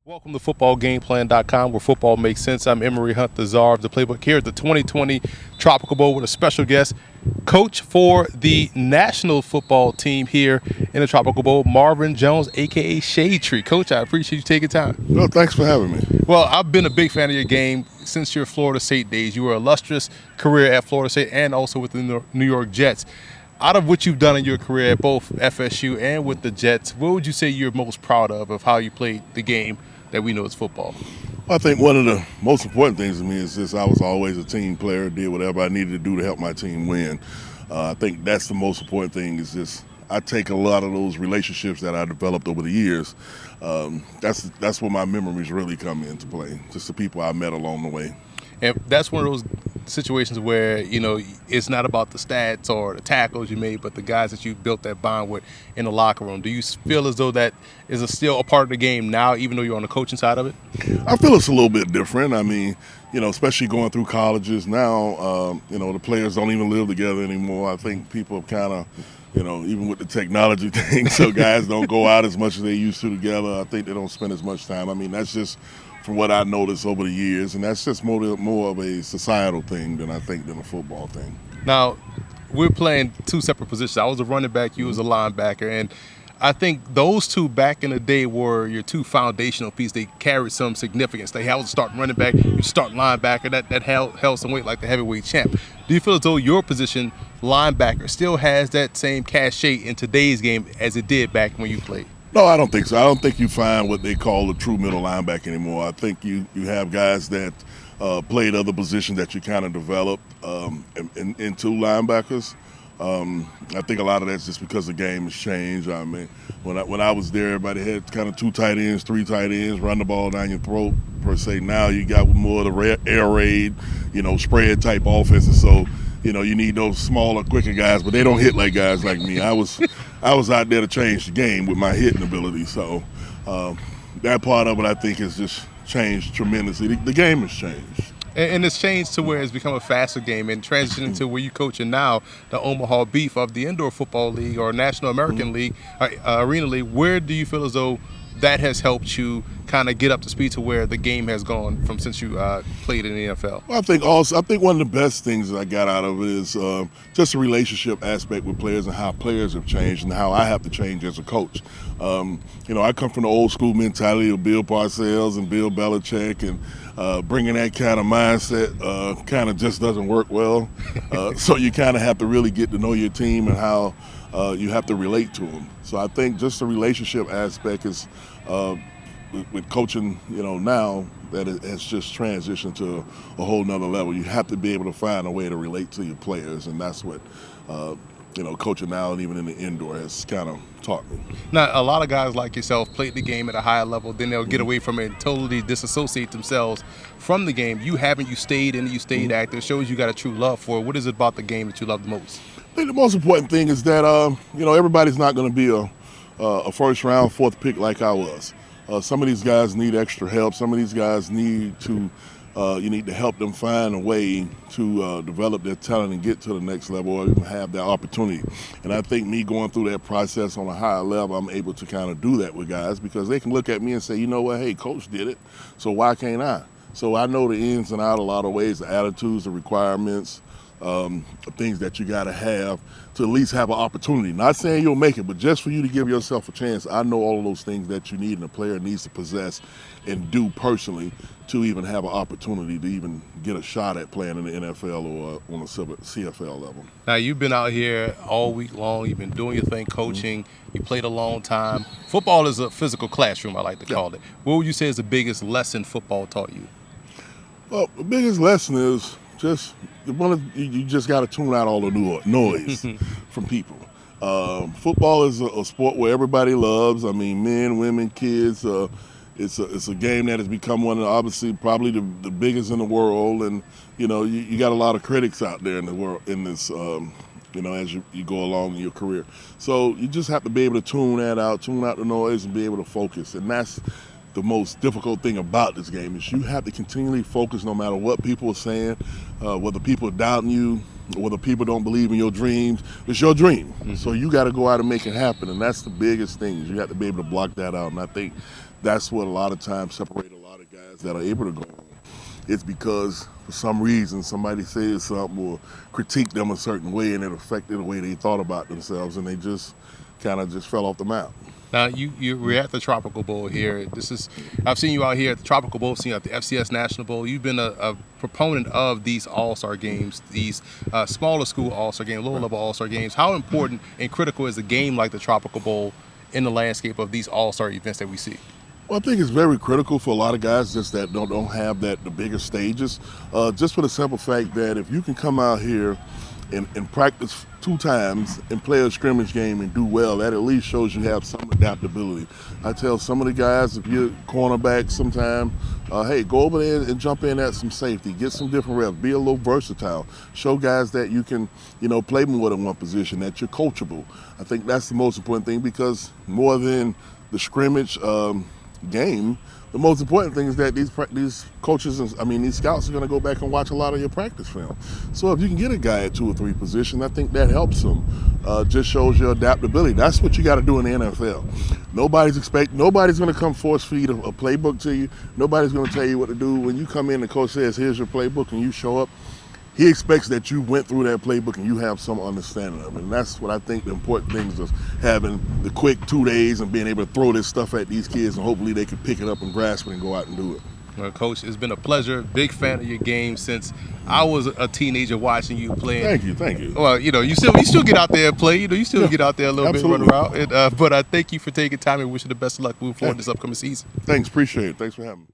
Welcome to footballgameplan.com, where football makes sense. I'm Emory Hunt, the czar of the playbook, here at the 2020 Tropical Bowl with a special guest, coach for the national football team here in the Tropical Bowl, Marvin Jones, a.k.a. Shade Tree. Coach, I appreciate you taking time. Well, thanks for having me. Well, I've been a big fan of your game since your Florida State days. You were an illustrious career at Florida State and also with the New York Jets. Out of what you've done in your career at both FSU and with the Jets, what would you say you're most proud of how you played the game that we know is football? I think one of the most important things to me is this: I was always a team player, did whatever I needed to do to help my team win. I think that's the most important thing is this. I take a lot of those relationships that I developed over the years. That's where my memories really come into play, just the people I met along the way. And that's one of those situations where, it's not about the stats or the tackles you made, but the guys that you built that bond with in the locker room. Do you feel as though that is still a part of the game now, even though you're on the coaching side of it? I feel it's a little bit different. I mean, especially going through colleges now, the players don't even live together anymore. I think people have kind of, even with the technology thing, so guys don't go out as much as they used to together. I think they don't spend as much time. I mean, that's just from what I noticed over the years, and that's just more of a societal thing than a football thing. Now, we're playing two separate positions. I was a running back, you was a linebacker, and I think those two back in the day were your two foundational pieces. They carried some significance. They held starting running back, you start linebacker, that held some weight like the heavyweight champ. Do you feel as though your position, linebacker, still has that same cachet in today's game as it did back when you played? No, I don't think so. I don't think you find what they call a true middle linebacker anymore. I think you have guys that played other positions that you kind of developed into linebackers. I think a lot of that's just because the game has changed. I mean, when I was there, everybody had kind of two tight ends, three tight ends, run the ball down your throat per se. Now you got more of the air raid, spread type offenses. So you need those smaller, quicker guys, but they don't hit like guys like me. I was out there to change the game with my hitting ability. So that part of it, I think, has just changed tremendously. The game has changed. And it's changed to where it's become a faster game and transitioning to where you coaching now, the Omaha Beef of the Indoor Football League or National American League, Arena League. Where do you feel as though that has helped you kind of get up to speed to where the game has gone from since you played in the NFL? Well, I think one of the best things that I got out of it is just the relationship aspect with players and how players have changed and how I have to change as a coach. I come from the old school mentality of Bill Parcells and Bill Belichick, and bringing that kind of mindset kind of just doesn't work well. So you kind of have to really get to know your team and how you have to relate to them. So I think just the relationship aspect is with coaching, now that it has just transitioned to a whole nother level. You have to be able to find a way to relate to your players, and that's what coaching now and even in the indoor has kind of taught me. Now, a lot of guys like yourself played the game at a higher level, then they'll get away from it and totally disassociate themselves from the game. You haven't. You stayed in it, you stayed active. It shows you got a true love for it. What is it about the game that you love the most? I think the most important thing is that everybody's not going to be a first round, fourth pick like I was. Some of these guys need extra help. Some of these guys need to you need to help them find a way to develop their talent and get to the next level or even have that opportunity. And I think me going through that process on a higher level, I'm able to kind of do that with guys because they can look at me and say, you know what, hey, coach did it, so why can't I? So I know the ins and outs a lot of ways, the attitudes, the requirements, things that you got to have to at least have an opportunity. Not saying you'll make it, but just for you to give yourself a chance. I know all of those things that you need and a player needs to possess and do personally to even have an opportunity to even get a shot at playing in the NFL or on a CFL level. Now, you've been out here all week long. You've been doing your thing, coaching. You played a long time. Football is a physical classroom, I like to call it. What would you say is the biggest lesson football taught you? Well, the biggest lesson is you just got to tune out all the noise from people. Football is a sport where everybody loves. I mean, men, women, kids. It's a game that has become one of obviously probably the biggest in the world, and you got a lot of critics out there in the world in this. As you go along in your career, so you just have to be able to tune out the noise, and be able to focus, and that's the most difficult thing about this game is you have to continually focus no matter what people are saying, whether people are doubting you, whether people don't believe in your dreams. It's your dream. So you got to go out and make it happen, and that's the biggest thing is you have to be able to block that out. And I think that's what a lot of times separate a lot of guys that are able to go on. It's because for some reason somebody says something or critiqued them a certain way, and it affected the way they thought about themselves, and they just kind of just fell off the map. Now we're at the Tropical Bowl here. I've seen you out here at the Tropical Bowl, seen you at the FCS National Bowl. You've been a proponent of these All-Star games, these smaller school All-Star games, lower level All-Star games. How important and critical is a game like the Tropical Bowl in the landscape of these All-Star events that we see? Well, I think it's very critical for a lot of guys just that don't have the bigger stages. Just for the simple fact that if you can come out here and practice 2 times and play a scrimmage game and do well, that at least shows you have some adaptability. I tell some of the guys, if you're cornerback sometime, hey, go over there and jump in at some safety, get some different reps, be a little versatile. Show guys that you can, play more than one position, that you're coachable. I think that's the most important thing, because more than the scrimmage game, the most important thing is that these coaches, these scouts are going to go back and watch a lot of your practice film. So if you can get a guy at 2 or 3 positions, I think that helps him. Just shows your adaptability. That's what you got to do in the NFL. Nobody's going to come force feed a playbook to you. Nobody's going to tell you what to do. When you come in, the coach says, "Here's your playbook," and you show up, he expects that you went through that playbook and you have some understanding of it. And that's what I think the important things of having the quick 2 days and being able to throw this stuff at these kids, and hopefully they can pick it up and grasp it and go out and do it. Well, Coach, it's been a pleasure. Big fan of your game since I was a teenager watching you play. Thank you. Well, you still get out there and play. You still get out there a little absolutely. bit, run around. But I thank you for taking time and wish you the best of luck moving forward this upcoming season. Thanks, appreciate it. Thanks for having me.